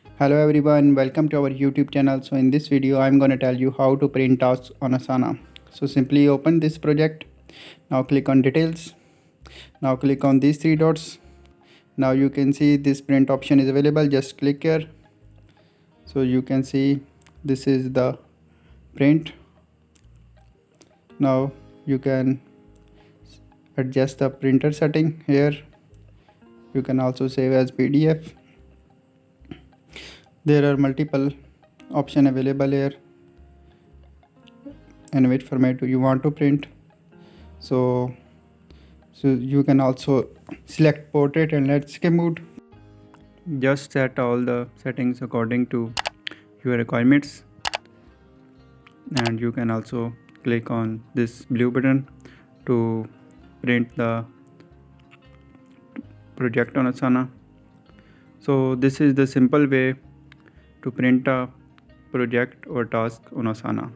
Hello everyone, welcome to our YouTube channel. So in this video, I'm going to tell you how to print tasks on Asana. So simply open this project. Now click on details. Now click on these three dots. Now you can see this print option is available. Just click here. So you can see this is the print. Now you can adjust the printer setting here. You can also save as PDF. There are multiple options available here and which format do you want to print. So you can also select portrait and landscape mode. Just set all the settings according to your requirements, and you can also click on this blue button to print the project on Asana. So this is the simple way to print a project or task on Asana.